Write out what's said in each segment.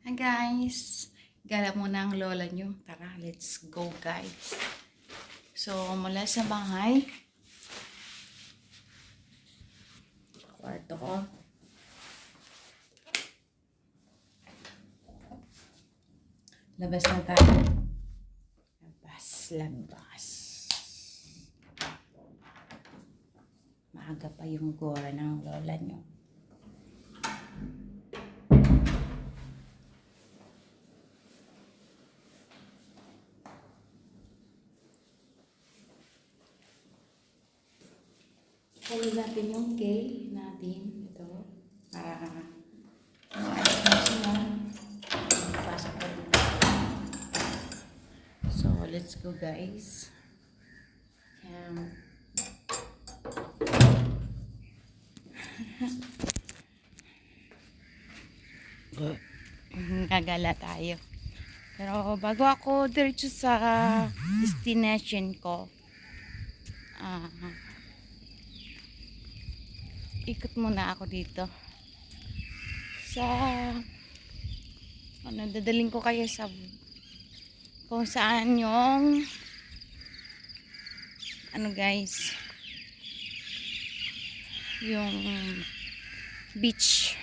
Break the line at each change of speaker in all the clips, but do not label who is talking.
Hi guys! Gala muna ang lola nyo. Tara, let's go guys. So, mula sa bahay, kwarto ko. Labas na tayo. Labas. Maaga pa yung gora ng lola nyo. Follow natin yung gay natin. Ito. Para pasok ko dito. So, let's go guys. Gagala tayo. Pero bago ako diretso sa destination ko, ikot muna ako dito sa dadaling ko kayo sa kung saan yung guys, yung beach.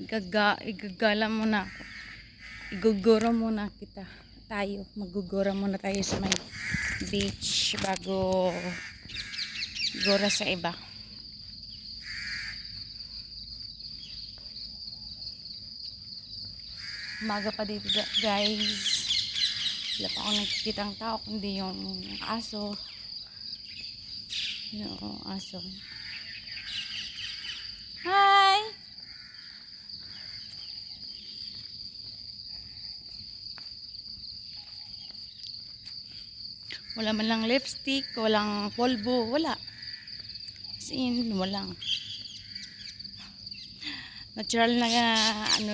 Igagala muna ako, igugura muna tayo, magugura muna tayo sa may beach bago gura sa iba. Umaga pa dito guys, wala pa ako nakikitang tao kundi yung aso. Hi! Wala man lang lipstick, walang polvo, wala. As in, walang. Natural na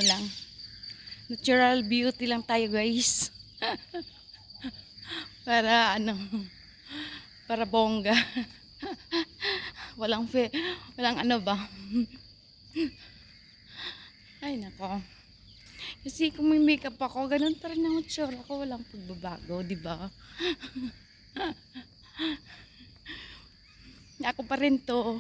lang. Natural beauty lang tayo guys. Para para bongga. walang ba. Ay nako. Kasi kung may makeup ako, ganun pa rin ang itsura ko, walang pagbabago, di ba? Ako pa rin to.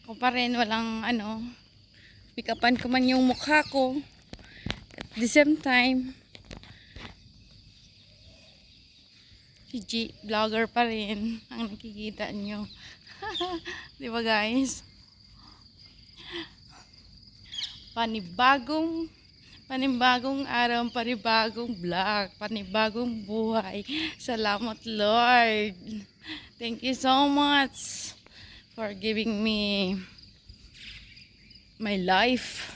Ako pa rin, walang pick-upan ko man yung mukha ko. At the same time, vlogger pa rin ang nakikita nyo. Di ba guys? Panibagong araw, panibagong vlog, panibagong buhay. Salamat Lord. Thank you so much for giving me my life.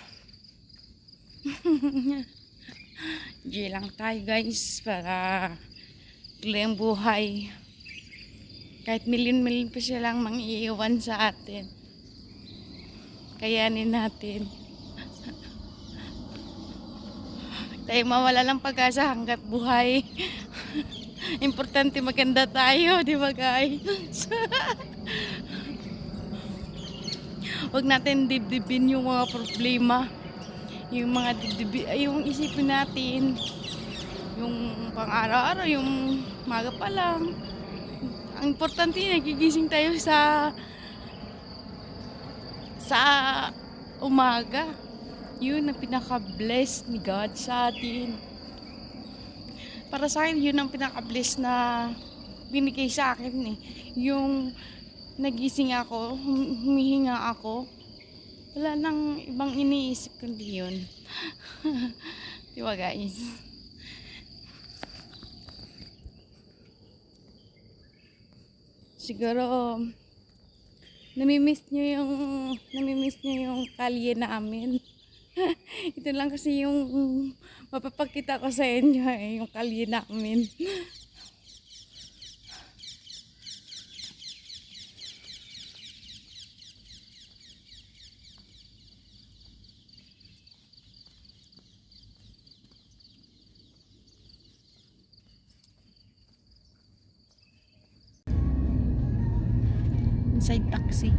G lang tayo guys para tuloy ang buhay. Kahit milyon-milyon pa silang mang-iiwan sa atin, kayanin natin. Tayo mawala lang pag-asa hanggat buhay. Importante maganda tayo, di ba guys? Huwag natin dibdibin yung mga problema. Yung isipin natin yung pang-araw-araw, yung maga pa lang. Ang importante, nagigising tayo sa umaga. Yun ang pinaka-blessed ni God sa atin. Para sa akin, yun ang pinaka-blessed na binigay sa akin eh. Yung nagising ako, humihinga ako, wala nang ibang iniisip kundi yun. Diba guys? Siguro namimiss nyo yung kalye namin. Ito lang kasi yung mapapakita ko sa inyo yung kalye namin. roadside taxi.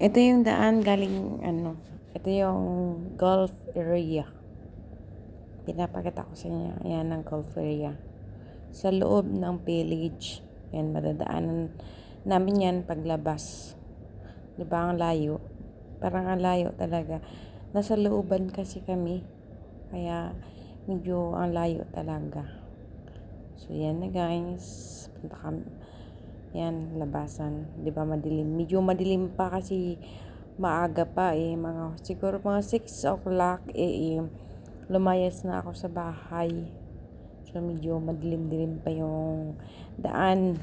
Ito yung daan galing, ito yung Gulf area. Pinapakita ko sa inyo. Ayan ang Gulf area. Sa loob ng village. Yan, madadaanan namin yan paglabas. Diba ang layo? Parang ang layo talaga. Nasa looban kasi kami. Kaya medyo ang layo talaga. So yan na guys. Punta kami. Yan, labasan. 'Di ba madilim? Medyo madilim pa kasi maaga pa siguro mga 6 o'clock lumayas na ako sa bahay. So medyo madilim-dilim pa yung daan.